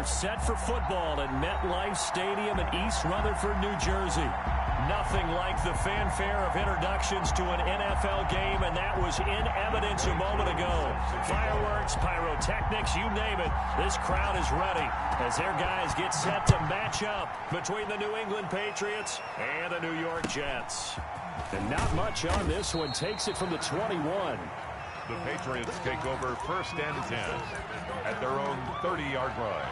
We're set for football at MetLife Stadium in East Rutherford, New Jersey. Nothing like the fanfare of introductions to an NFL game, and that was in evidence a moment ago. Fireworks, pyrotechnics, you name it. This crowd is ready as their guys get set to match up between the New England Patriots and the New York Jets. And not much on this one. Takes it from the 21. The Patriots take over 1st and 10 at their own 30-yard line.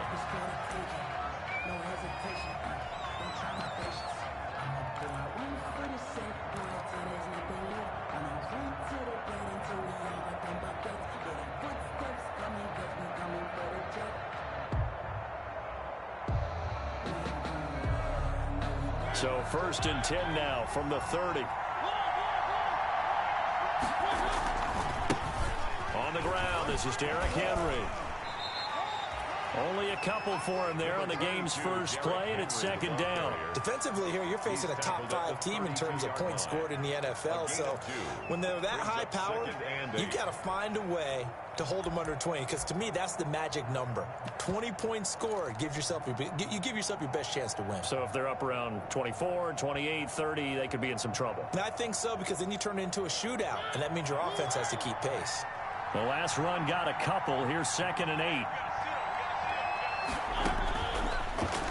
So 1st and 10 now from the 30. On the ground, this is Derrick Henry. Only a couple for him there on the game's first play, and it's 2nd down. Defensively here, you're facing a top 5 team in terms of points scored in the NFL. So when they're that high powered, you got to find a way to hold them under 20, because to me, that's the magic number. 20 points scored gives yourself you give yourself your best chance to win. So if they're up around 24, 28, 30, they could be in some trouble. And I think so, because then you turn it into a shootout, and that means your offense has to keep pace. The last run got a couple. Here's 2nd and 8.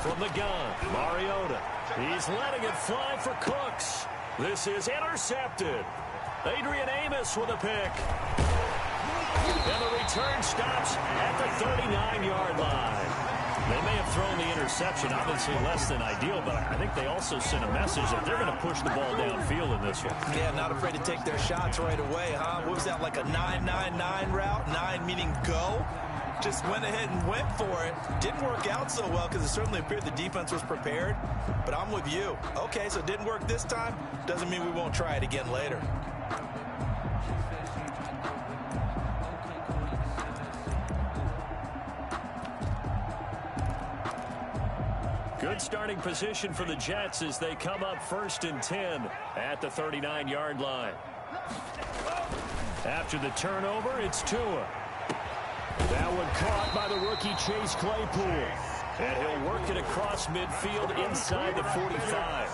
From the gun, Mariota. He's letting it fly for Cooks. This is intercepted. Adrian Amos with a pick. And the return stops at the 39-yard line. They may have thrown the interception, obviously less than ideal, but I think they also sent a message that they're going to push the ball downfield in this one. Yeah, not afraid to take their shots right away, huh? What was that, like a 9-9-9 route? 9 meaning go? Just went ahead and went for it. Didn't work out so well because it certainly appeared the defense was prepared. But I'm with you. Okay, so it didn't work this time. Doesn't mean we won't try it again later. Good starting position for the Jets as they come up 1st and 10 at the 39-yard line. After the turnover, it's Tua. That one caught by the rookie Chase Claypool. And he'll work it across midfield inside the 45.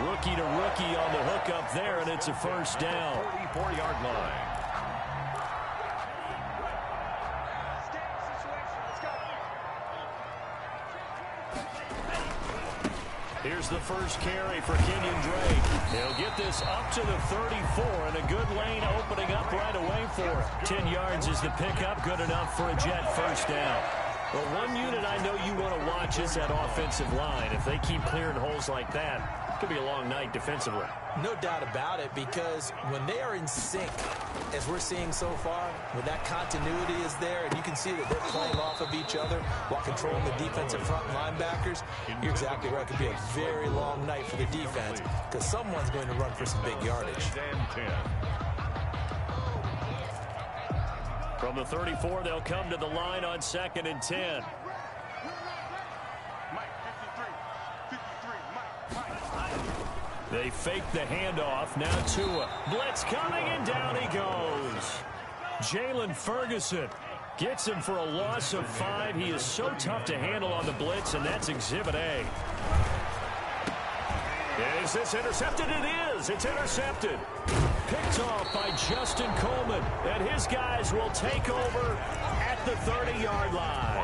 Rookie to rookie on the hook up there, and it's a 1st down. 44-yard line. Here's the first carry for Kenyon Drake. He'll get this up to the 34, and a good lane opening up right away for him. 10 yards is the pickup, good enough for a Jet 1st down. Well, one unit I know you want to watch is that offensive line. If they keep clearing holes like that, it could be a long night defensively. No doubt about it, because when they are in sync, as we're seeing so far, when that continuity is there, and you can see that they're playing off of each other while controlling the defensive front linebackers, you're exactly right. It could be a very long night for the defense, because someone's going to run for some big yardage. From the 34, they'll come to the line on 2nd and 10. They fake the handoff. Now Tua. Blitz coming, and down he goes. Jalen Ferguson gets him for a loss of 5. He is so tough to handle on the blitz, and that's Exhibit A. Is this intercepted? It is. It's intercepted. Picked off by Justin Coleman, and his guys will take over at the 30-yard line.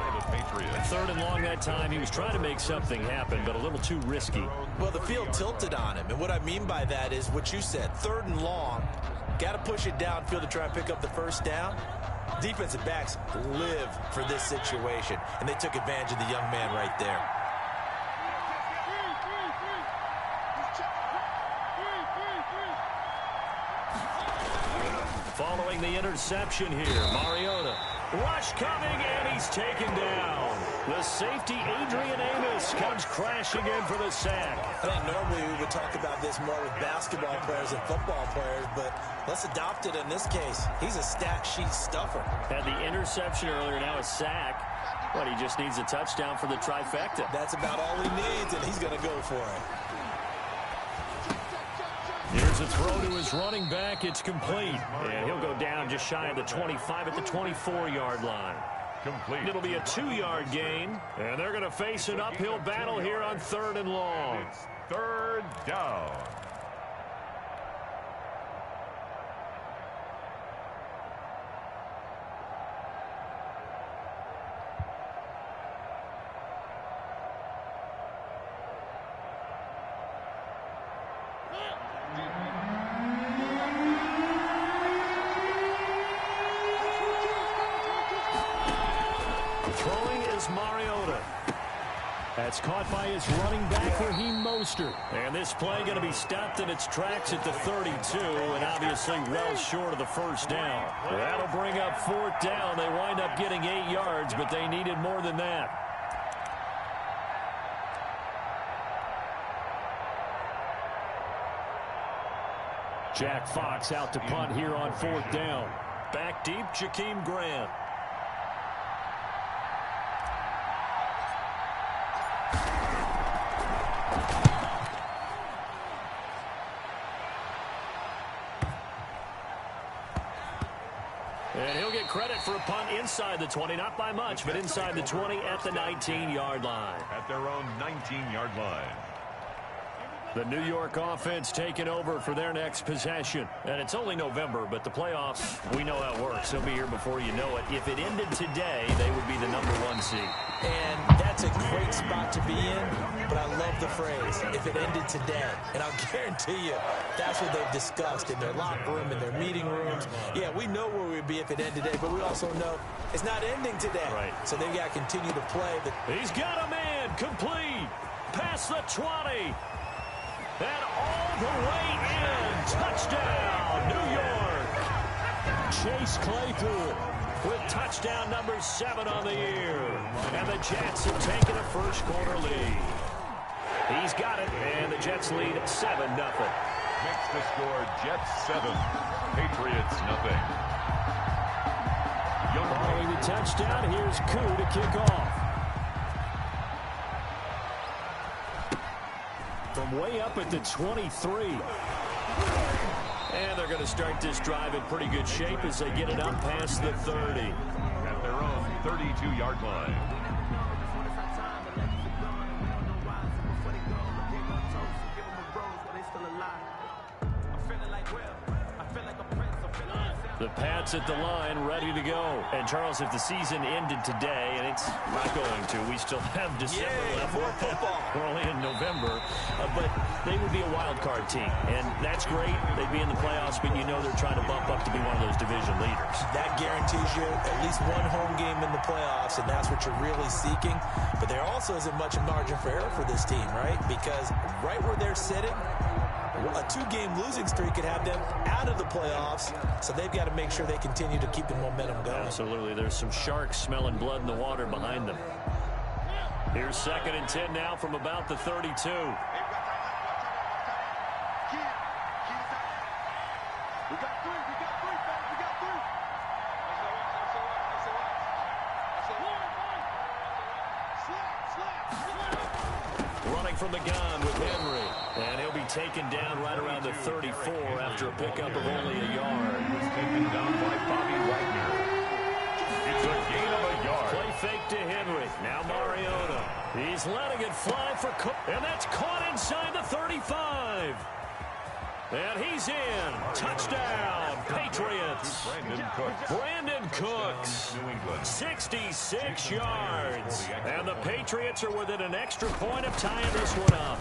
3rd and long that time. He was trying to make something happen, but a little too risky. Well, the field tilted on him, and what I mean by that is what you said. 3rd and long. Got to push it downfield to try and pick up the 1st down. Defensive backs live for this situation, and they took advantage of the young man right there. Following the interception here, Mariota. Rush coming, and he's taken down. The safety, Adrian Amos, comes crashing in for the sack. I think normally we would talk about this more with basketball players and football players, but let's adopt it in this case. He's a stat sheet stuffer. Had the interception earlier, now a sack. But he just needs a touchdown for the trifecta. That's about all he needs, and he's going to go for it. Here's a throw to his running back. It's complete. And he'll go down just shy of the 25 at the 24-yard line. Complete. It'll be a 2-yard gain, and they're going to face an uphill battle here on 3rd and long. It's 3rd down. Throwing is Mariota. That's caught by his running back, Raheem Mostert. And this play going to be stopped in its tracks at the 32, and obviously well short of the first down. That'll bring up 4th down. They wind up getting 8 yards, but they needed more than that. Jack Fox out to punt here on 4th down. Back deep, Jakeem Grant. And he'll get credit for a punt inside the 20, not by much, but inside the 20 at the 19-yard line. At their own 19-yard line. The New York offense taking over for their next possession. And it's only November, but the playoffs, we know how it works. They'll be here before you know it. If it ended today, they would be the #1 seed. And that's a great spot to be in, but I love the phrase, if it ended today. And I'll guarantee you, that's what they've discussed in their locker room, in their meeting rooms. Yeah, we know where we'd be if it ended today, but we also know it's not ending today. Right. So they've got to continue to play. But he's got a man complete past the 20. And all the way in. Touchdown, New York. Chase Claypool with touchdown number 7 on the year. And the Jets have taken a first-quarter lead. He's got it, and the Jets lead 7-0. Makes the score Jets 7, Patriots 0. Following the touchdown, here's Koo to kick off. From way up at the 23. And they're going to start this drive in pretty good shape as they get it up past the 30. At their own 32-yard line. The Pats at the line, ready to go. And, Charles, if the season ended today, and it's not going to, we still have December left. More football. We're only in November. But they would be a wild card team. And that's great. They'd be in the playoffs, but you know they're trying to bump up to be one of those division leaders. That Guarantees you at least one home game in the playoffs, and that's what you're really seeking. But there also isn't much margin for error for this team, right? Because right where they're sitting, a 2-game losing streak could have them out of the playoffs, so they've got to make sure they continue to keep the momentum going. Absolutely. There's some sharks smelling blood in the water behind them. Here's 2nd and 10 now from about the 32. Running from the gun with Henry. And he'll be taken down right around the 34 after a pickup of only a yard. Was taken down by Bobby Wagner. It's a gain of a yard. Play fake to Henry. Now Mariota. He's letting it fly for Cook. And that's caught inside the 35. And he's in. Touchdown, Patriots. Brandon Cooks. New England. 66 yards. And the Patriots are within an extra point of tying this one up.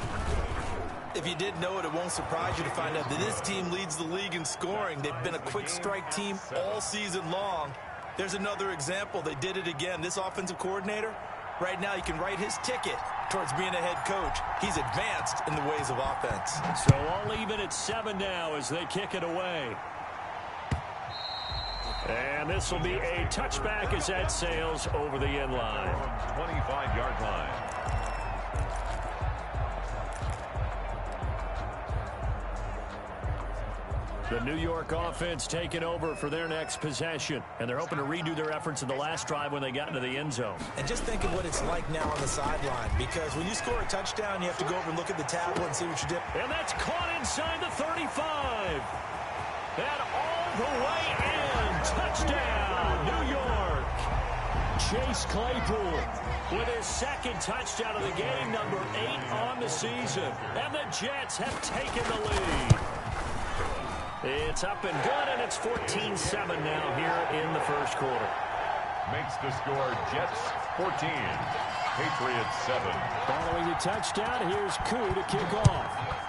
If you didn't know it, it won't surprise you to find out that this team leads the league in scoring. They've been a quick strike team all season long. There's another example. They did it again. This offensive coordinator, right now, you can write his ticket towards being a head coach. He's advanced in the ways of offense. So all even at 7 now as they kick it away. And this will be a touchback as that sails over the end line. 25-yard line. The New York offense taking over for their next possession. And they're hoping to redo their efforts in the last drive when they got into the end zone. And just think of what it's like now on the sideline. Because when you score a touchdown, you have to go over and look at the tablet and see what you did. And that's caught inside the 35. And all the way in. Touchdown, New York. Chase Claypool with his second touchdown of the game, number 8 on the season. And the Jets have taken the lead. It's up and good, and it's 14-7 now here in the first quarter. Makes the score Jets 14, Patriots 7. Following the touchdown, here's Koo to kick off.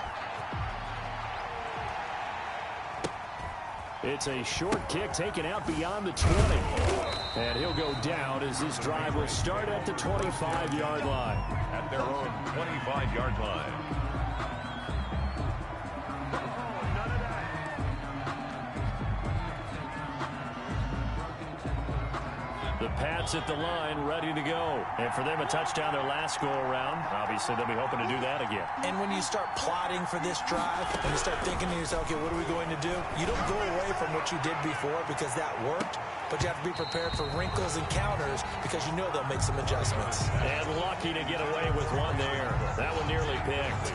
It's a short kick taken out beyond the 20. And he'll go down as this drive will start at the 25-yard line. At their own 25-yard line. The Pats at the line, ready to go. And for them, a touchdown their last go-around. Obviously, they'll be hoping to do that again. And when you start plotting for this drive, and you start thinking to yourself, okay, what are we going to do? You don't go away from what you did before because that worked, but you have to be prepared for wrinkles and counters because you know they'll make some adjustments. And lucky to get away with one there. That one nearly picked.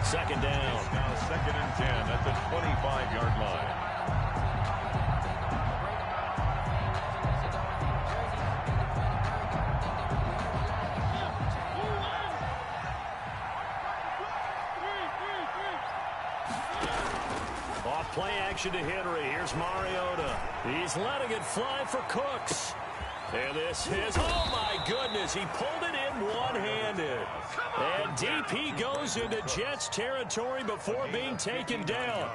Second down. Now 2nd and 10 at the 25-yard line. Play action to Henry. Here's Mariota. He's letting it fly for Cooks. And this is, oh my goodness, he pulled it in one-handed. And deep he goes into Jets territory before being taken down.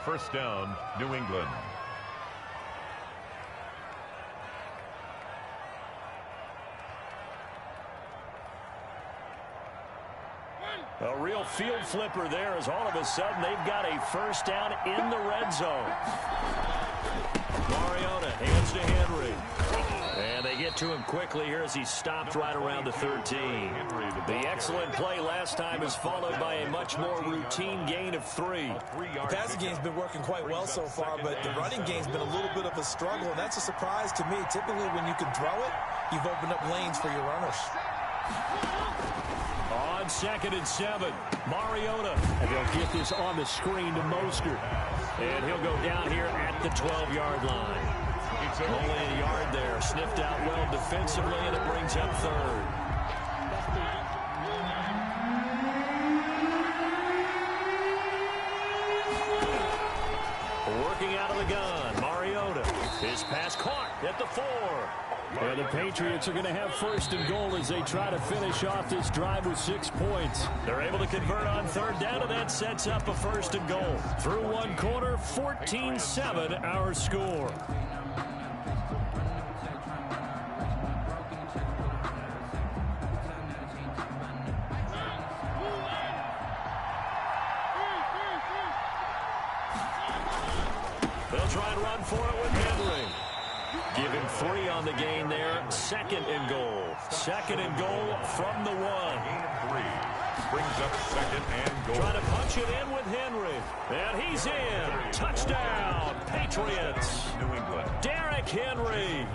First down, New England. A real field flipper there as all of a sudden they've got a first down in the red zone. Mariota hands to Henry. And they get to him quickly here as he stopped right around the 13. The excellent play last time is followed by a much more routine gain of 3. The passing game's been working quite well so far, but the running game's been a little bit of a struggle, and that's a surprise to me. Typically, when you can throw it, you've opened up lanes for your runners. On 2nd and 7, Mariota. And they'll get this on the screen to Mostert. And he'll go down here at the 12-yard line. Only a yard there. Sniffed out well defensively, and it brings up 3rd. Working out of the gun, Mariota. His pass caught at the 4. And the Patriots are going to have 1st and goal as they try to finish off this drive with 6 points. They're able to convert on 3rd down, and that sets up a 1st and goal. Through one quarter, 14-7 our score. They'll try and run for it with Henry. Give him 3 on the gain there. 2nd and goal. 2nd and goal from the 1. Gain of 3. Brings up 2nd and goal. Trying to punch it in with Henry. And he's in. Touchdown, Patriots. New England. Derrick Henry.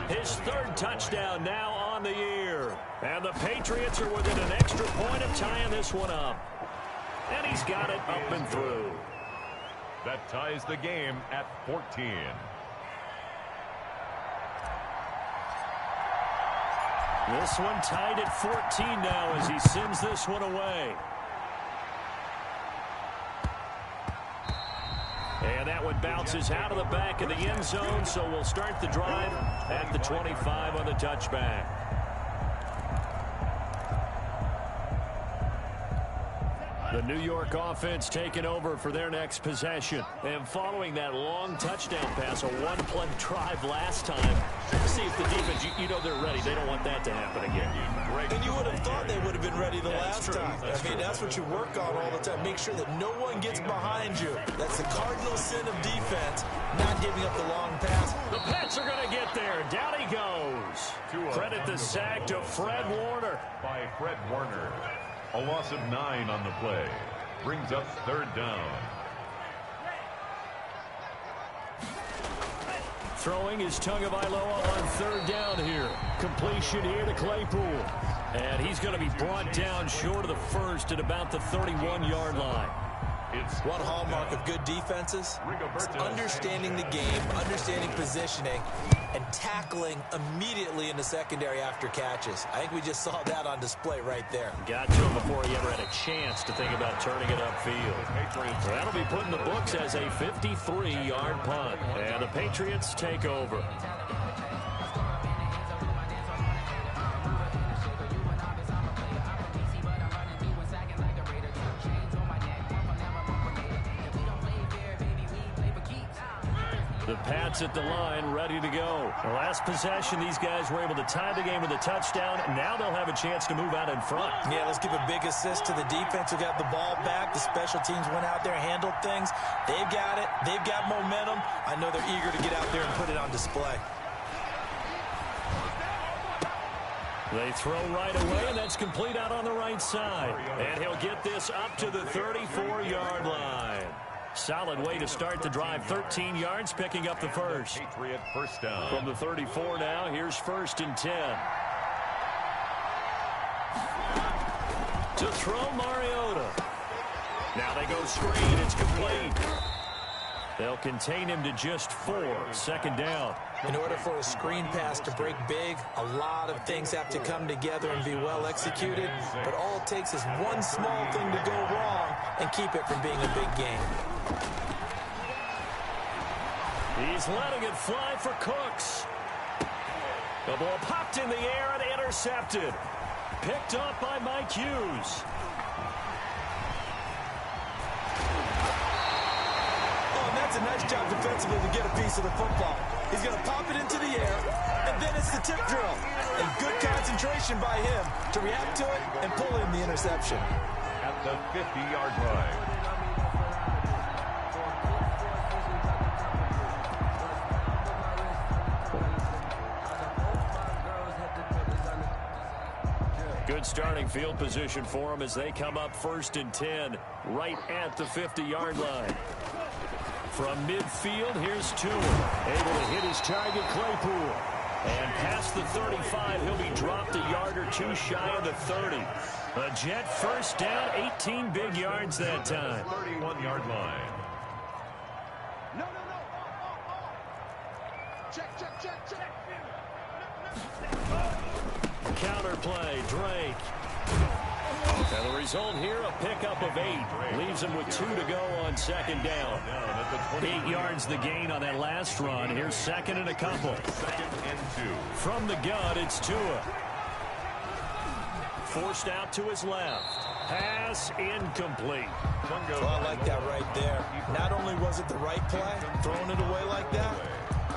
His 3rd touchdown now on the year. And the Patriots are within an extra point of tying this one up. And he's got it up and through. That ties the game at 14. This one tied at 14 now as he sends this one away. And that one bounces out of the back of the end zone, so we'll start the drive at the 25 on the touchback. The New York offense taking over for their next possession. And following that long touchdown pass, a one-play drive last time, see if the defense, you know they're ready. They don't want that to happen again. And you would have thought they would have been ready the last time. I mean, that's what you work on all the time. Make sure that no one gets behind you. That's the cardinal sin of defense, not giving up the long pass. The Pats are going to get there. Down he goes. Credit the sack to Fred Warner. By Fred Warner. A loss of 9 on the play. Brings up 3rd down. Throwing is Tagovailoa on 3rd down here. Completion here to Claypool. And he's going to be brought down short of the 1st at about the 31-yard line. One hallmark of good defenses is understanding the game, understanding positioning, and tackling immediately in the secondary after catches. I think we just saw that on display right there. Got to him before he ever had a chance to think about turning it upfield. That'll be put in the books as a 53-yard punt. And the Patriots take over. The Pats at the line, ready to go. The last possession, these guys were able to tie the game with a touchdown. Now they'll have a chance to move out in front. Yeah, let's give a big assist to the defense who got the ball back. The special teams went out there, handled things. They've got it. They've got momentum. I know they're eager to get out there and put it on display. They throw right away, and that's complete out on the right side. And he'll get this up to the 34-yard line. Solid way to start the drive. 13 yards, picking up the first. Patriot first down. From the 34 now, here's 1st and 10. To throw Mariota. Now they go screen. It's complete. They'll contain him to just 4. 2nd down. In order for a screen pass to break big, a lot of things have to come together and be well executed. But all it takes is one small thing to go wrong and keep it from being a big game. He's letting it fly for Cooks. The ball popped in the air and intercepted. Picked up by Mike Hughes. Oh, and that's a nice job defensively to get a piece of the football. He's going to pop it into the air, and then it's the tip drill. And good concentration by him to react to it and pull in the interception. At the 50-yard line. Good starting field position for them as they come up 1st and 10, right at the 50-yard line. From midfield, here's Tua, able to hit his target, Claypool. And past the 35, he'll be dropped a yard or two shy of the 30. A Jet first down, 18 big yards that time. 31-yard line. Counter play, Drake. And the result here, a pickup of 8. Leaves him with 2 to go on 2nd down. 8 yards the gain on that last run. Here's 2nd and a couple. 2nd and 2. From the gun, it's Tua. Forced out to his left. Pass incomplete. Well, I like that right there. Not only was it the right play, throwing it away like that,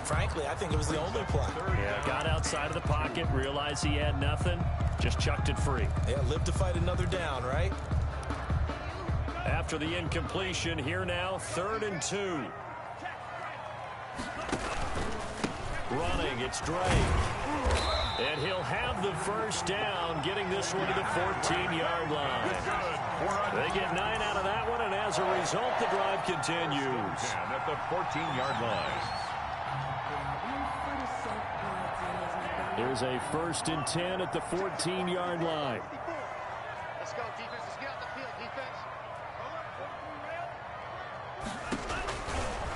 frankly, I think it was the only play. Yeah, got outside of the pocket, realized he had nothing, just chucked it free. Yeah, live to fight another down, right? After the incompletion, here now, 3rd and 2. Running, it's Drake. And he'll have the first down, getting this one to the 14-yard line. They get 9 out of that one, and as a result, the drive continues. At the 14-yard line. There's a 1st and 10 at the 14-yard line. Let's go, defense. Let's get out the field, defense.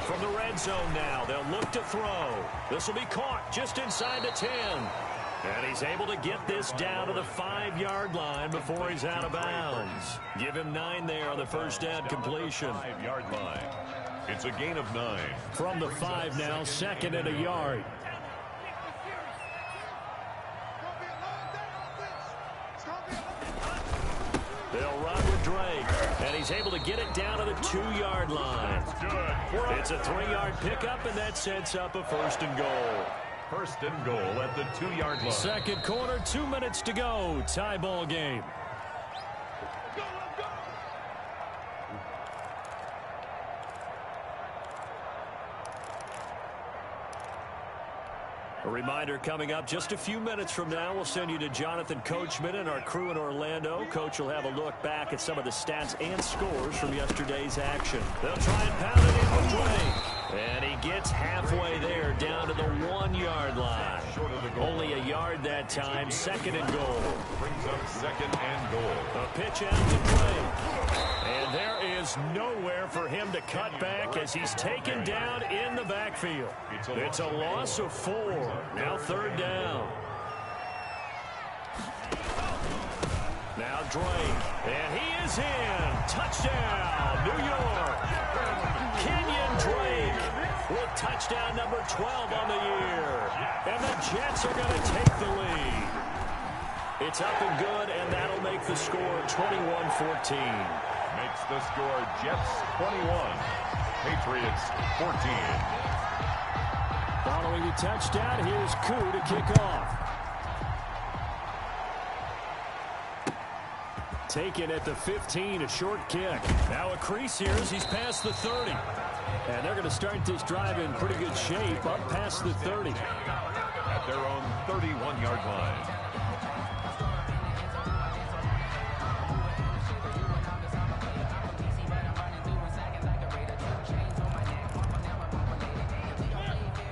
From the red zone now, they'll look to throw. This will be caught just inside the 10. And he's able to get this down to the 5-yard line before he's out of bounds. Give him 9 there on the first down completion. 5-yard line. It's a gain of 9. From the 5 now, 2nd and a yard. They'll run with Drake, and he's able to get it down to the 2-yard line. It's a 3-yard pickup, and that sets up a 1st and goal. 1st and goal at the 2-yard line. 2nd quarter, 2 minutes to go. Tie ball game. A reminder coming up just a few minutes from now, we'll send you to Jonathan Coachman and our crew in Orlando. Coach will have a look back at some of the stats and scores from yesterday's action. They'll try and pound it in with Drake. And he gets halfway there, down to the 1-yard line. Only a yard that time, 2nd and goal. Brings up 2nd and goal. A pitch out to Drake. And there is is nowhere for him to cut back as he's taken down in the backfield. It's a loss of 4. Now 3rd down. Now Drake, and he is in. Touchdown, New York. Kenyon Drake with touchdown number 12 on the year. And the Jets are going to take the lead. It's up and good, and that'll make the score 21-14. Makes the score Jets 21, Patriots 14. Following the touchdown, here's Koo to kick off. Taken at the 15, a short kick. Now a crease here as he's past the 30. And they're going to start this drive in pretty good shape up past the 30. At their own 31-yard line.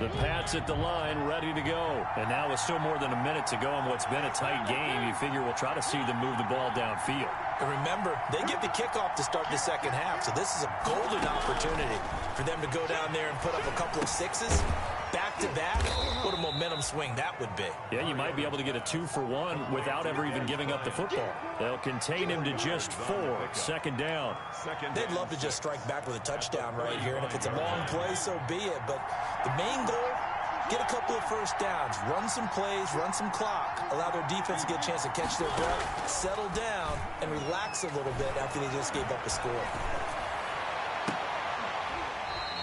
The Pats at the line, ready to go. And now with still more than a minute to go in what's been a tight game, you figure we'll try to see them move the ball downfield. And remember, they get the kickoff to start the second half, so this is a golden opportunity for them to go down there and put up a couple of sixes back-to-back. What a momentum swing that would be. Yeah, you might be able to get a 2-for-1 without ever even giving up the football. They'll contain him to just 4. 2nd down. They'd love to just strike back with a touchdown right here, and if it's a long play, so be it. But the main goal, get a couple of first downs, run some plays, run some clock, allow their defense to get a chance to catch their breath, settle down, and relax a little bit after they just gave up a score.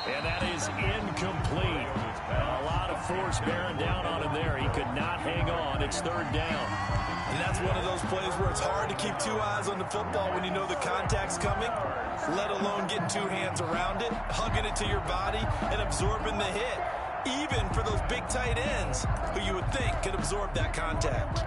And that is incomplete. A lot of force bearing down on him there. He could not hang on. It's 3rd down. And that's one of those plays where it's hard to keep 2 eyes on the football when you know the contact's coming, let alone getting 2 hands around it, hugging it to your body, and absorbing the hit. Even for those big tight ends who you would think could absorb that contact.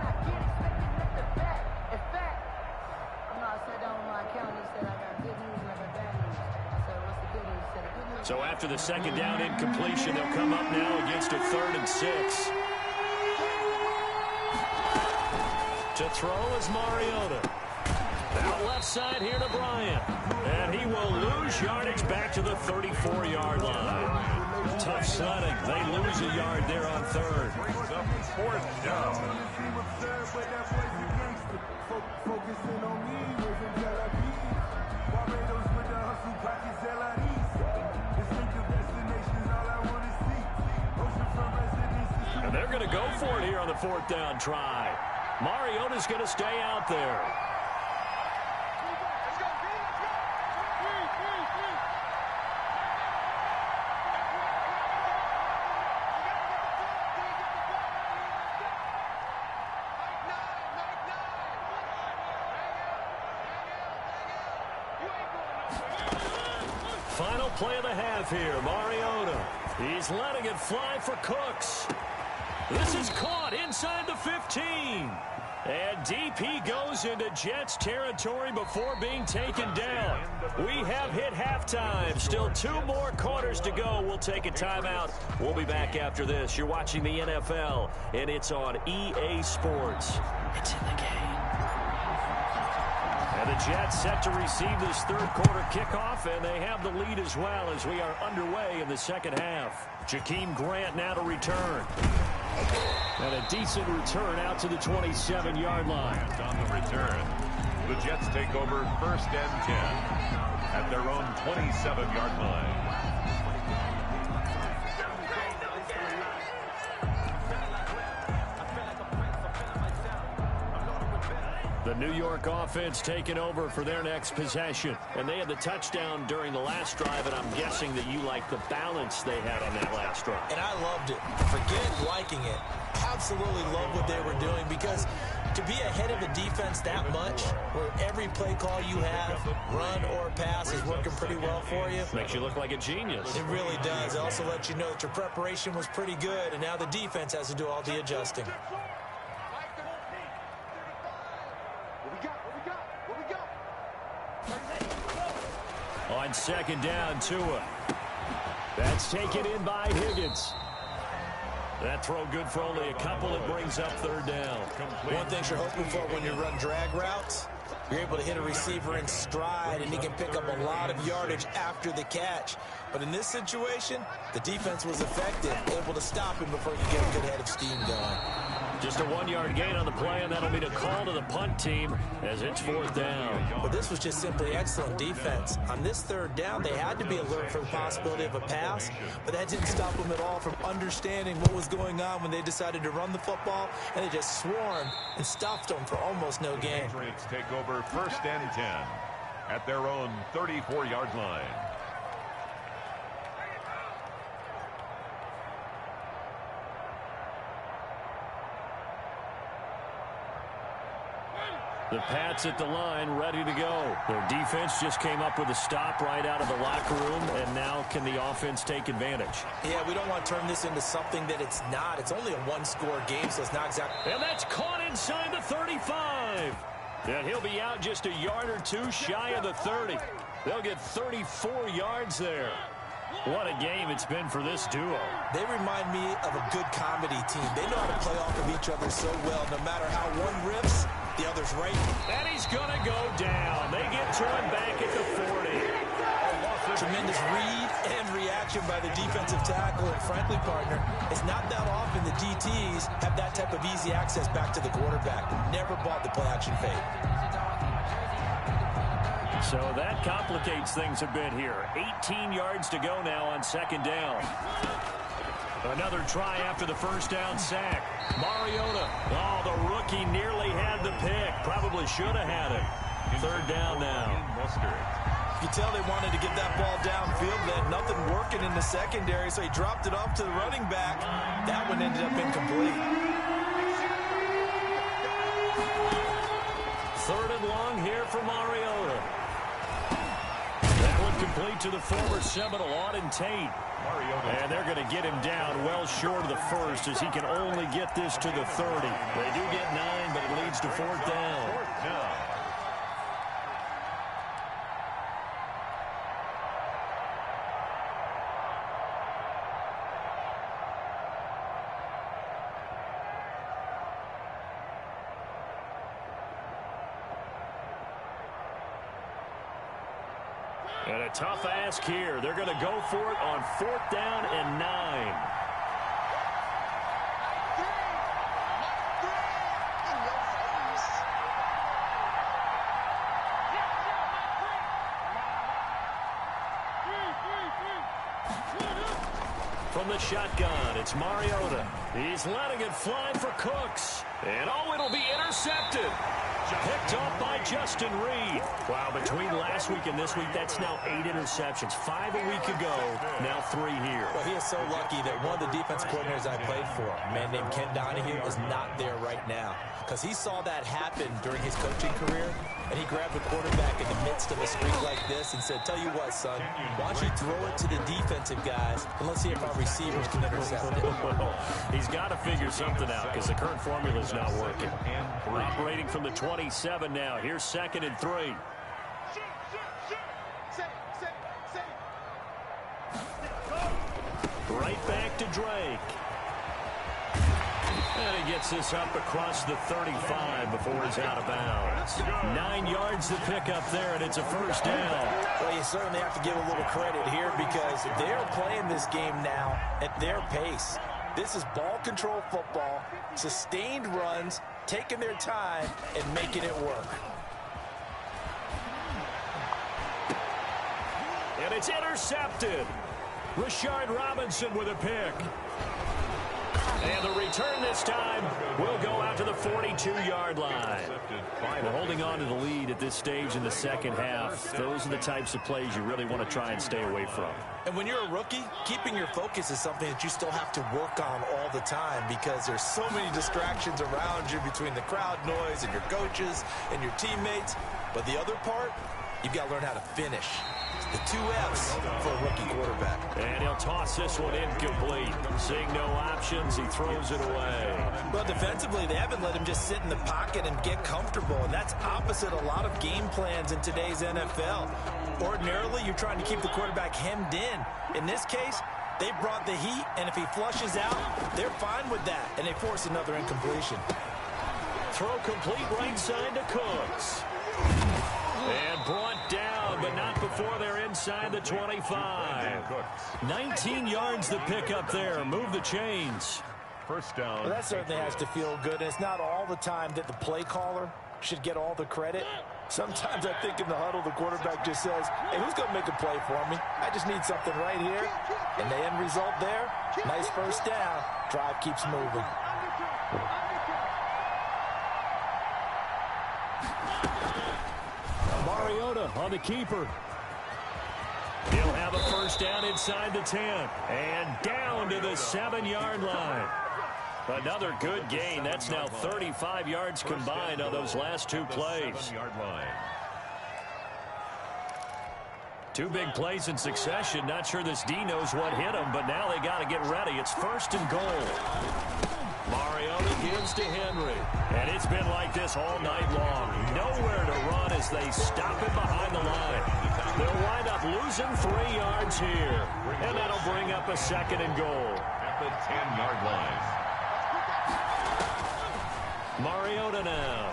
So after the 2nd down incompletion, they'll come up now against a 3rd and 6. To throw is Mariota. Out left side here to Bryant. And he will lose yardage back to the 34-yard line. Tough sledding. They lose a yard there on 3rd. 4th down. And they're going to go for it here on the 4th down try. Mariota's going to stay out there. Final play of the half here. Mariota. He's letting it fly for Cooks. This is caught inside the 15. And DP goes into Jets territory before being taken down. We have hit halftime. Still 2 more quarters to go. We'll take a timeout. We'll be back after this. You're watching the NFL, and it's on EA Sports. It's in the game. And the Jets set to receive this 3rd quarter kickoff, and they have the lead as well as we are underway in the 2nd half. Jakeem Grant now to return. And a decent return out to the 27-yard line. On the return, the Jets take over 1st and 10 at their own 27-yard line. The New York offense taking over for their next possession. And they had the touchdown during the last drive, and I'm guessing that you like the balance they had on that last drive. And I loved it. Forget liking it. Absolutely love what they were doing, because to be ahead of a defense that much, where every play call you have, run or pass, is working pretty well for you. Makes you look like a genius. It really does. It also lets you know that your preparation was pretty good, and now the defense has to do all the adjusting. On 2nd down, Tua. That's taken in by Higgins. That throw good for only a couple. It brings up 3rd down. One thing you're hoping for when you run drag routes, You're able to hit a receiver in stride, and he can pick up a lot of yardage after the catch. But in this situation, the defense was effective, able to stop him before he could get a good head of steam going. Just a 1-yard gain on the play, and that'll be the call to the punt team as it's 4th down. But this was just simply excellent defense. On this 3rd down, they had to be alert for the possibility of a pass, but that didn't stop them at all from understanding what was going on when they decided to run the football, and they just swarmed and stuffed them for almost no gain. Patriots take over 1st and 10 at their own 34-yard line. The Pats at the line, ready to go. Their defense just came up with a stop right out of the locker room, and now can the offense take advantage? Yeah, we don't want to turn this into something that it's not. It's only a 1-score game, so it's not exactly... And that's caught inside the 35. And he'll be out just a yard or two shy of the 30. They'll get 34 yards there. What a game it's been for this duo. They remind me of a good comedy team. They know how to play off of each other so well. No matter how one rips, the other's right. And he's going to go down. They get to him back at the 40. Tremendous read and reaction by the defensive tackle. And frankly, partner, it's not that often the DTs have that type of easy access back to the quarterback. Never bought the play-action fake. So that complicates things a bit here. 18 yards to go now on 2nd down. Another try after the 1st down sack. Mariota. Oh, the rookie nearly had the pick. Probably should have had it. 3rd down now. You can tell they wanted to get that ball downfield. They had nothing working in the secondary, so he dropped it off to the running back. That one ended up incomplete. 3rd and long here for Mariota. Complete to the former Seminole, Auden Tate. And they're going to get him down well short of the 1st as he can only get this to the 30. They do get 9, but it leads to 4th down. 4th down. And a tough ask here. They're going to go for it on 4th down and 9. From the shotgun, it's Mariota. He's letting it fly for Cooks. And oh, it'll be intercepted. Picked off by Justin Reed. Wow, between last week and this week, that's now 8 interceptions. 5 a week ago, now 3 here. Well, he is so lucky that one of the defense coordinators I played for, a man named Ken Donahue, is not there right now. Because he saw that happen during his coaching career, and he grabbed the quarterback in the midst of a streak like this and said, tell you what, son, why don't you throw it to the defensive guys, and let's see if our receivers can intercept it. He's got to figure something out because the current formula is not working. We're operating from the 27 now. Here's 2nd and 3. Right back to Drake. And he gets this up across the 35 before he's out of bounds. 9 yards to pick up there, and it's a 1st down. Well, you certainly have to give a little credit here because they're playing this game now at their pace. This is ball control football, sustained runs, taking their time, and making it work. And it's intercepted. Rashard Robinson with a pick. And the return this time will go out to the 42-yard line. We're holding on to the lead at this stage in the 2nd half. Those are the types of plays you really want to try and stay away from. And when you're a rookie, keeping your focus is something that you still have to work on all the time because there's so many distractions around you between the crowd noise and your coaches and your teammates. But the other part, you've got to learn how to finish. The 2 F's for a rookie quarterback. And he'll toss this one incomplete. Seeing no options, he throws it away. Well, defensively, they haven't let him just sit in the pocket and get comfortable, and that's opposite a lot of game plans in today's NFL. Ordinarily, you're trying to keep the quarterback hemmed in. In this case, they brought the heat, and if he flushes out, they're fine with that, and they force another incompletion. Throw complete right side to Cooks. before they're inside the 25. 19 yards the pick up there. Move the chains. First down. Well, that certainly has to feel good. And it's not all the time that the play caller should get all the credit. Sometimes I think in the huddle, the quarterback just says, hey, who's going to make a play for me? I just need something right here. And the end result there, nice first down. Drive keeps moving. Mariota on the keeper. He'll have a first down inside the 10. And down to the 7-yard line. Another good gain. That's now 35 yards combined on those last two plays. 7-yard line. Two big plays in succession. Not sure this D knows what hit him, but now they got to get ready. It's first and goal. Mariota gives to Henry. And it's been like this all night long. Nowhere to run as they stop him behind the line. They'll wind up losing 3 yards here. And that'll bring up a second and goal. At the 10-yard line. Mariota now.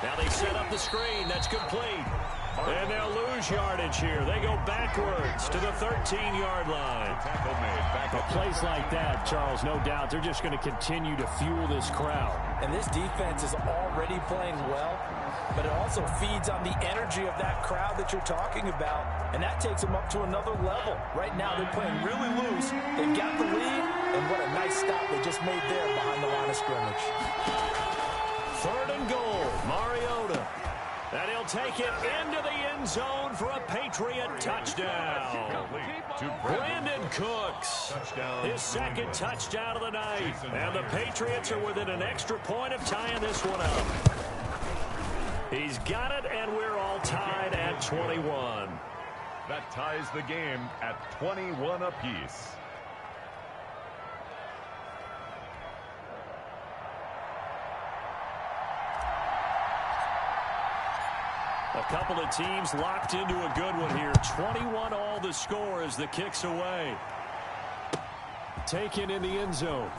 Now they set up the screen. That's complete. And they'll lose yardage here. They go backwards to the 13-yard line. Tackle made. Back up. Plays like that, Charles, no doubt, they're just going to continue to fuel this crowd. And this defense is already playing well, but it also feeds on the energy of that crowd that you're talking about, and that takes them up to another level. Right now, they're playing really loose. They've got the lead, and what a nice stop they just made there behind the line of scrimmage. Third and goal, Mariota. And he'll take it into the end zone for a Patriot touchdown. Brandon Cooks, his second touchdown of the night. And the Patriots are within an extra point of tying this one up. He's got it, and we're all tied at 21. That ties the game at 21 apiece. A couple of teams locked into a good one here. 21 all the score as the kick's away. Taken in the end zone.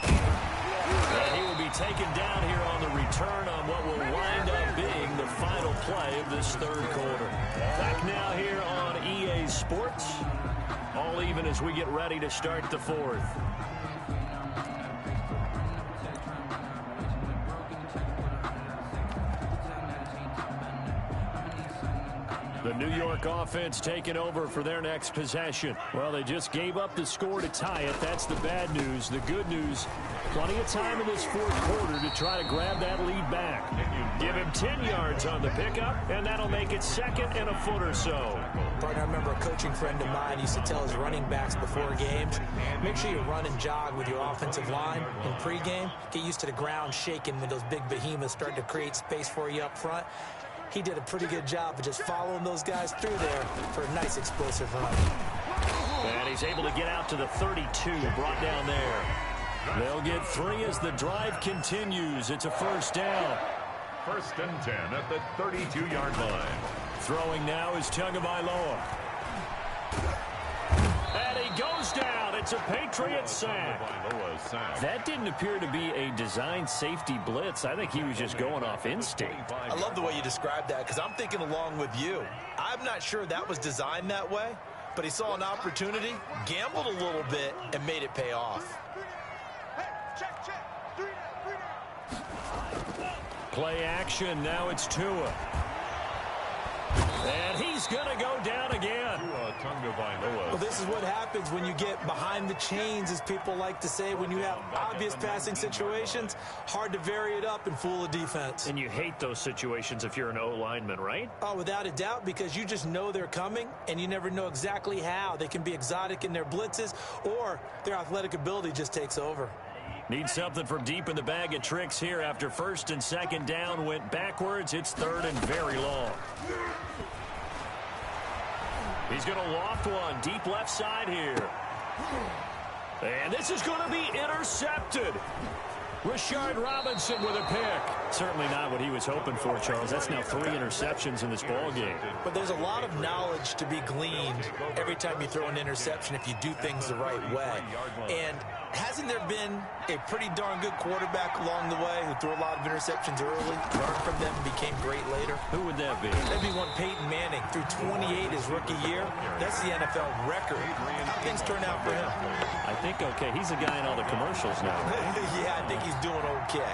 And he will be taken down here on the return on what will wind up being the final play of this third quarter. Back now here on EA Sports. All even as we get ready to start the fourth. The New York offense taking over for their next possession. Well, they just gave up the score to tie it. That's the bad news. The good news, plenty of time in this fourth quarter to try to grab that lead back. Give him 10 yards on the pickup, and that'll make it second and a foot or so. Partner, I remember a coaching friend of mine used to tell his running backs before games, make sure you run and jog with your offensive line in pregame. Get used to the ground shaking when those big behemoths start to create space for you up front. He did a pretty good job of just following those guys through there for a nice explosive run. And he's able to get out to the 32, brought down there. They'll get 3 as the drive continues. It's a first down. First and 10 at the 32-yard line. Throwing now is Tagovailoa. And he goes down. It's a Patriot sack. That didn't appear to be a designed safety blitz. I think he was just going off instinct. I love the way you described that because I'm thinking along with you. I'm not sure that was designed that way, but he saw an opportunity, gambled a little bit, and made it pay off. Play action. Now it's Tua. And he's going to go down again. Well, this is what happens when you get behind the chains, as people like to say. When you have obvious passing situations, hard to vary it up and fool a defense. And you hate those situations if you're an O-lineman, right? Oh, without a doubt, because you just know they're coming, and you never know exactly how. They can be exotic in their blitzes, or their athletic ability just takes over. Need something from deep in the bag of tricks here after first and second down went backwards. It's third and very long. He's going to loft one deep left side here. And this is going to be intercepted. Rashard Robinson with a pick. Certainly not what he was hoping for, Charles. That's now 3 interceptions in this ball game. But there's a lot of knowledge to be gleaned every time you throw an interception if you do things the right way. And hasn't there been a pretty darn good quarterback along the way who threw a lot of interceptions early, learned from them, and became great later? Who would that be? That'd be one Peyton Manning. Threw 28 his rookie year. That's the NFL record. How things turn out for him? I think okay. He's a guy in all the commercials now. Yeah, I think he's doing okay.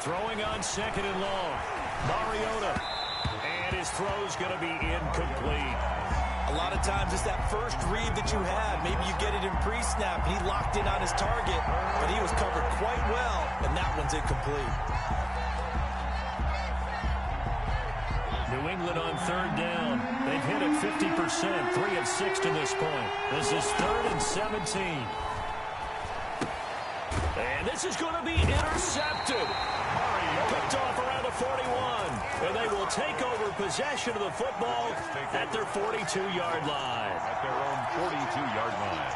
Throwing on 2nd and long. Mariota. And his throw's going to be incomplete. A lot of times it's that first read that you have. Maybe you get it in pre-snap. He locked in on his target, but he was covered quite well, and that one's incomplete. New England on 3rd down. They've hit it 50%, 3 of 6 to this point. This is 3rd and 17. And this is going to be intercepted. Picked off around the 41. And they will take over possession of the football at their 42-yard line. At their own 42-yard line.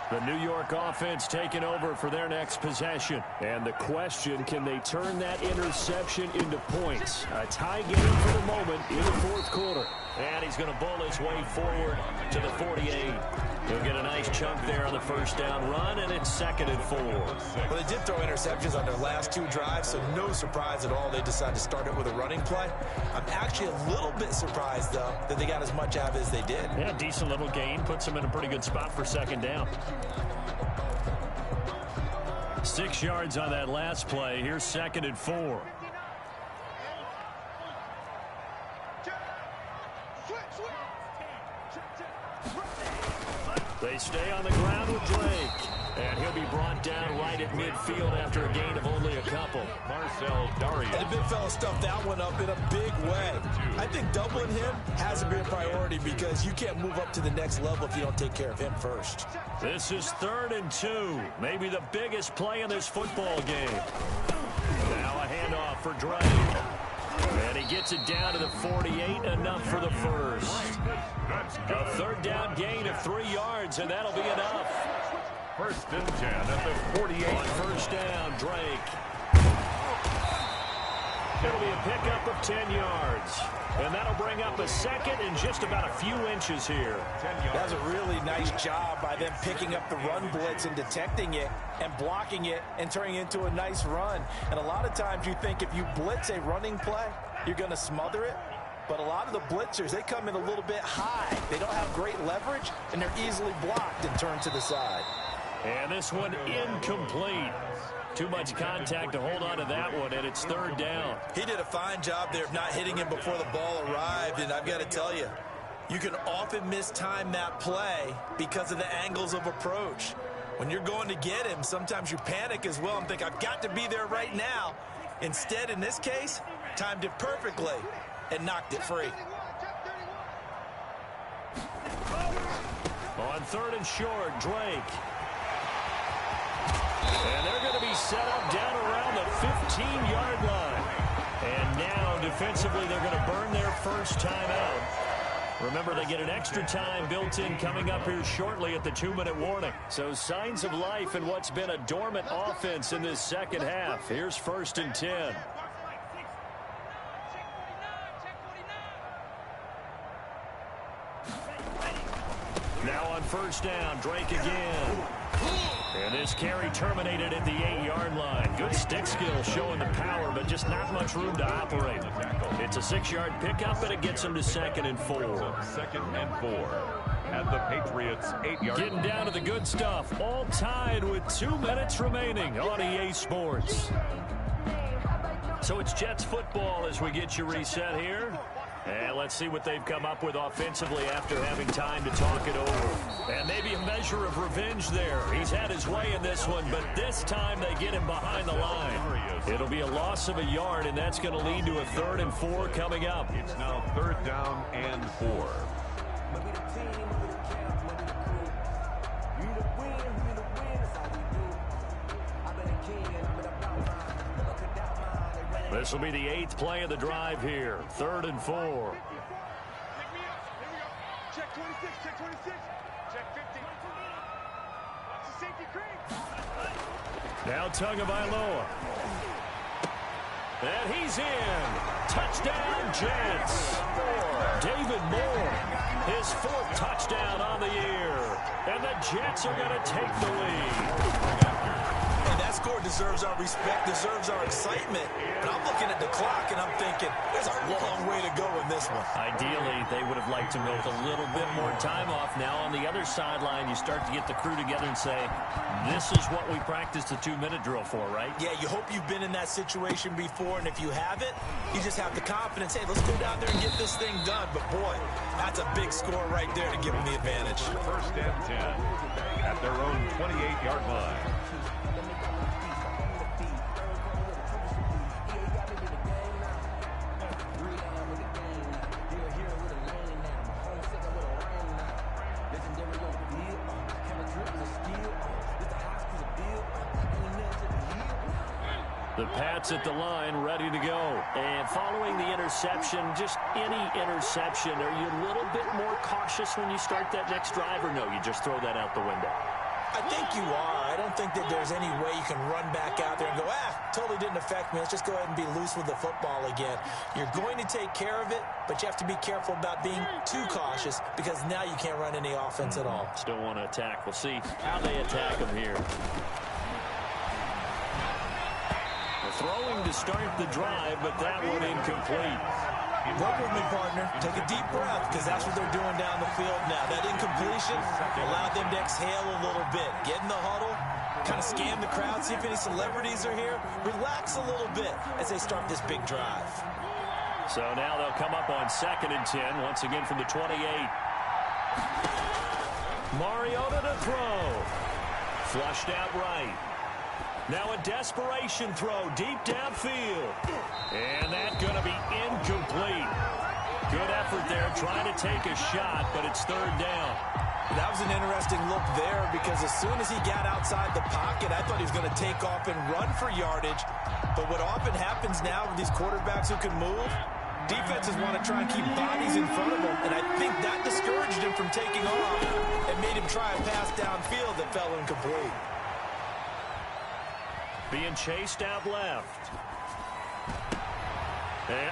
The New York offense taking over for their next possession. And the question, can they turn that interception into points? A tie game for the moment in the 4th quarter. And he's going to bowl his way forward to the 48. He'll get a nice chunk there on the 1st down run, and it's 2nd and 4. Well, they did throw interceptions on their last 2 drives, so no surprise at all they decided to start it with a running play. I'm actually a little bit surprised, though, that they got as much out of it as they did. Yeah, decent little gain. Puts them in a pretty good spot for 2nd down. 6 yards on that last play. Here's 2nd and 4. They stay on the ground with Drake. And he'll be brought down right at midfield after a gain of only a couple. Marcel Darius. And the big fella stuffed that one up in a big way. I think doubling him has to be a priority because you can't move up to the next level if you don't take care of him first. This is 3rd and 2. Maybe the biggest play in this football game. Now a handoff for Drake. And he gets it down to the 48, enough for the first. A 3rd down gain of 3 yards, and that'll be enough. 1st and 10 at the 48. On 1st down, Drake. It'll be a pickup of 10 yards. And that'll bring up a 2nd and just about a few inches here. That's a really nice job by them picking up the run blitz and detecting it and blocking it and turning it into a nice run. And a lot of times you think if you blitz a running play, you're going to smother it. But a lot of the blitzers, they come in a little bit high. They don't have great leverage, and they're easily blocked and turned to the side. And this one incomplete. Too much contact to hold on to that one, and it's 3rd down. He did a fine job there of not hitting him before the ball arrived, and I've got to tell you, you can often mistime that play because of the angles of approach. When you're going to get him, sometimes you panic as well and think, I've got to be there right now. Instead, in this case, timed it perfectly and knocked it free. On 3rd and short, Drake. And they're going to be set up down around the 15-yard line. And now, defensively, they're going to burn their first time out. Remember, they get an extra time built in coming up here shortly at the 2-minute warning. So signs of life in what's been a dormant offense in this 2nd half. Here's 1st and 10. Now on 1st down, Drake again. And this carry terminated at the 8-yard line. Good stick skill showing the power, but just not much room to operate. It's a 6-yard pickup, and it gets him to 2nd and 4. 2nd and 4 at the Patriots 8-yard line. Getting down to the good stuff. All tied with 2 minutes remaining on EA Sports. So it's Jets football as we get you reset here. And let's see what they've come up with offensively after having time to talk it over. And maybe a measure of revenge there. He's had his way in this one, but this time they get him behind the line. It'll be a loss of a yard, and that's going to lead to a 3rd and 4 coming up. It's now 3rd down and 4. This will be the 8th play of the drive here. 3rd and 4. Check 26, check 26. Check 50. Watch the safety creep. Now Tagovailoa. And he's in. Touchdown, Jets. David Moore, his 4th touchdown on the year. And the Jets are going to take the lead. And that score deserves our respect, deserves our excitement. But I'm looking at the clock, and I'm thinking, there's a long way to go in this one. Ideally, they would have liked to milk a little bit more time off. Now, on the other sideline, you start to get the crew together and say, this is what we practiced the 2-minute drill for, right? Yeah, you hope you've been in that situation before, and if you haven't, you just have the confidence, hey, let's go down there and get this thing done. But, boy, that's a big score right there to give them the advantage. 1st and 10 at their own 28-yard line. The Pats at the line, ready to go. And following the interception, just any interception, are you a little bit more cautious when you start that next drive, or no, you just throw that out the window? I think you are. I don't think that there's any way you can run back out there and go, totally didn't affect me. Let's just go ahead and be loose with the football again. You're going to take care of it, but you have to be careful about being too cautious because now you can't run any offense at all. Still want to attack. We'll see how they attack them here. Throwing to start the drive, but that one incomplete. Work with me, partner. Take a deep breath, because that's what they're doing down the field now. That incompletion allowed them to exhale a little bit. Get in the huddle, kind of scan the crowd, see if any celebrities are here. Relax a little bit as they start this big drive. So now they'll come up on 2nd and 10, once again from the 28. Mariota to throw. Flushed out right. Now a desperation throw deep downfield. And that's going to be incomplete. Good effort there trying to take a shot, but it's 3rd down. That was an interesting look there because as soon as he got outside the pocket, I thought he was going to take off and run for yardage. But what often happens now with these quarterbacks who can move, defenses want to try and keep bodies in front of them. And I think that discouraged him from taking off and made him try a pass downfield that fell incomplete. Being chased out left. And,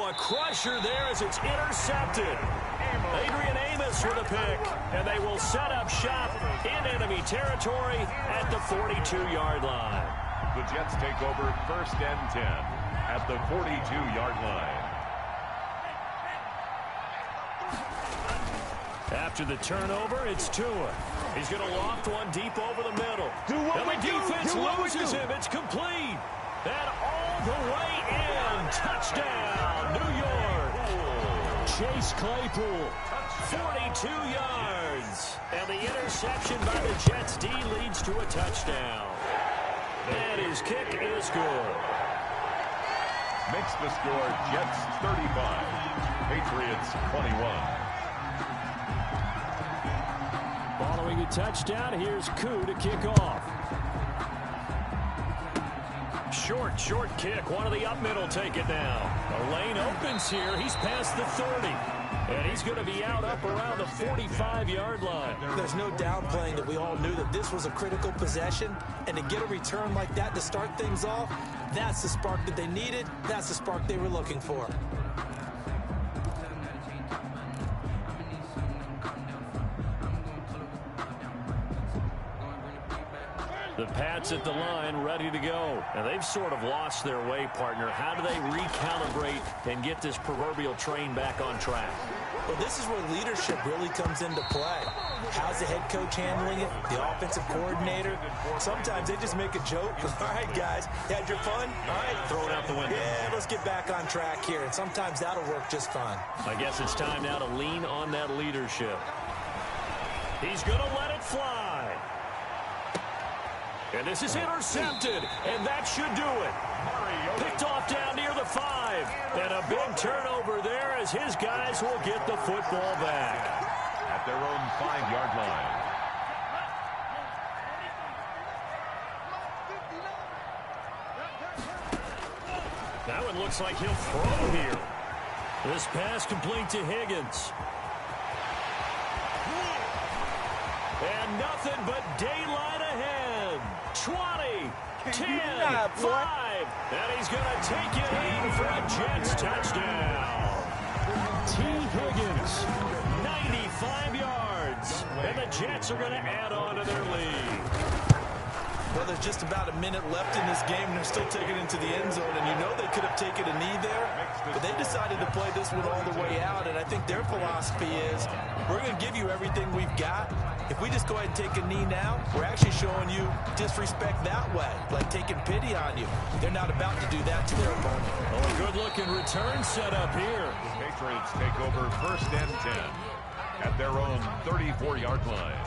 a crusher there as it's intercepted. Adrian Amos with a pick. And they will set up shop in enemy territory at the 42-yard line. The Jets take over 1st and 10 at the 42-yard line. After the turnover, it's Tua. He's going to loft one deep over the middle. And the defense loses him. It's complete. And all the way in. Touchdown, New York. Chase Claypool, 42 yards. And the interception by the Jets D leads to a touchdown. And his kick is good. Makes the score Jets 35, Patriots 21. Following a touchdown, here's Koo to kick off. Short kick. One of the up middle take it now. The lane opens here. He's past the 30. And he's going to be out up around the 45-yard line. There's no downplaying that we all knew that this was a critical possession. And to get a return like that to start things off, that's the spark that they needed. That's the spark they were looking for. The Pats at the line, ready to go. And they've sort of lost their way, partner. How do they recalibrate and get this proverbial train back on track? Well, this is where leadership really comes into play. How's the head coach handling it? The offensive coordinator? Sometimes they just make a joke. All right, guys, you had your fun? All right. Throw it out the window. Yeah, let's get back on track here. And sometimes that'll work just fine. I guess it's time now to lean on that leadership. He's going to let it fly. And this is intercepted, and that should do it. Picked off down near the 5. And a big turnover there as his guys will get the football back. At their own 5-yard line. That one looks like he'll throw here. This pass complete to Higgins. And nothing but daylight ahead. 20, 10, 5. And he's going to take it in for a Jets touchdown. T. Higgins, 95 yards. And the Jets are going to add on to their lead. Well, there's just about a minute left in this game, and they're still taking it into the end zone. And you know they could have taken a knee there, but they decided to play this one all the way out. And I think their philosophy is, we're going to give you everything we've got. If we just go ahead and take a knee now, we're actually showing you disrespect that way, like taking pity on you. They're not about to do that to their opponent. Oh, a good-looking return set up here. The Patriots take over 1st and 10 at their own 34-yard line.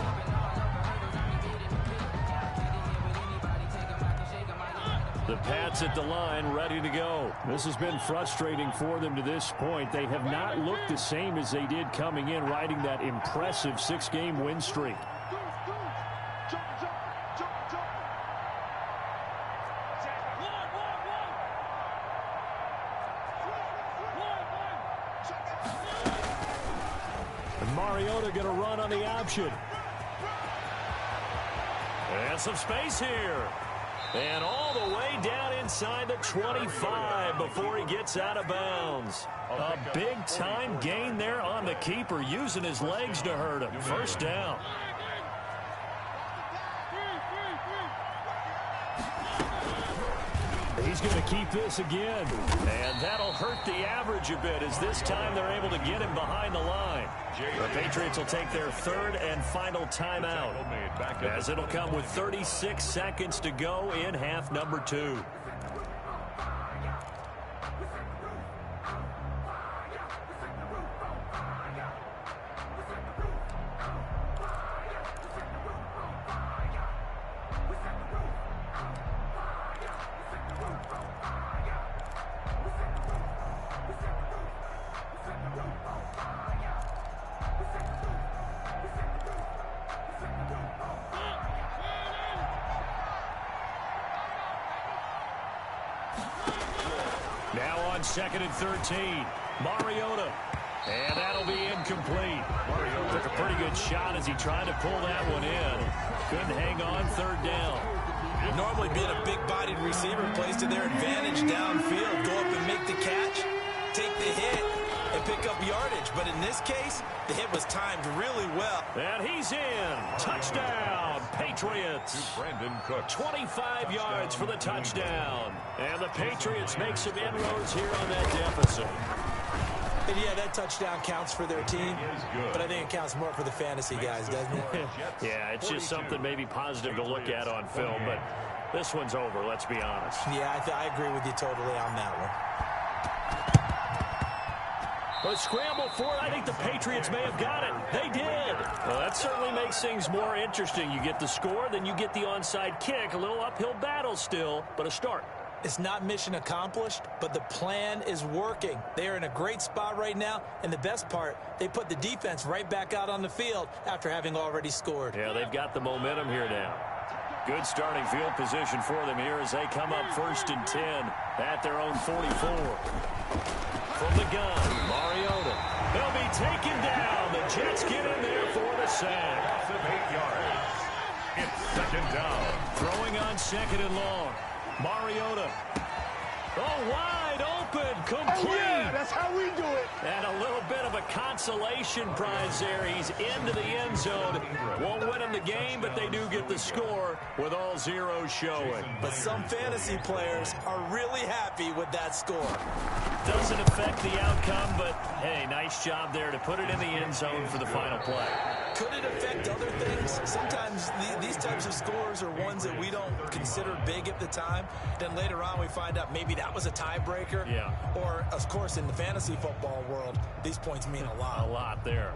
The Pats at the line, ready to go. This has been frustrating for them to this point. They have not looked the same as they did coming in, riding that impressive 6-game win streak. And Mariota going to run on the option. And some space here. And all the way down inside the 25 before he gets out of bounds. A big-time gain there on the keeper, using his legs to hurt him. First down. He's going to keep this again. And that'll hurt the average a bit, as this time they're able to get him behind the line. The Patriots will take their 3rd and final timeout, as it'll come with 36 seconds to go in half number 2. Now on 2nd and 13, Mariota. And that'll be incomplete. Mariota took a pretty good shot as he tried to pull that one in. Couldn't hang on 3rd down. Normally being a big-bodied receiver plays to their advantage downfield. Go up and make the catch, take the hit, and pick up yardage. But in this case, the hit was timed really well. And he's in. Touchdown, Patriots. Brandon Cook. 25 yards for the touchdown. And the Patriots make some inroads here on that deficit. And yeah, that touchdown counts for their team, but I think it counts more for the fantasy guys, doesn't it? Yeah, it's just something maybe positive to look at on film, but this one's over, let's be honest. Yeah, I agree with you totally on that one. But scramble for it, I think the Patriots may have got it. They did. Well, that certainly makes things more interesting. You get the score, then you get the onside kick. A little uphill battle still, but a start. It's not mission accomplished, but the plan is working. They are in a great spot right now, and the best part, they put the defense right back out on the field after having already scored. Yeah, they've got the momentum here now. Good starting field position for them here as they come up 1st and 10 at their own 44. From the gun, Mariota. They'll be taken down. The Jets get in there for the sack. Loss of 8 yards. It's 2nd down. Throwing on 2nd and long. Mariota. Oh, wide open, complete. Oh, yeah, that's how we do it. And a little bit of a consolation prize there. He's into the end zone. Won't win him the game, but they do get the score with all zeros showing. But some fantasy players are really happy with that score. Doesn't affect the outcome, but, hey, nice job there to put it in the end zone for the final play. Could it affect other things? Sometimes these types of scores are ones that we don't consider big at the time. Then later on we find out maybe that was a tiebreaker. Yeah. Or, of course, in the fantasy football world, these points mean a lot. A lot there.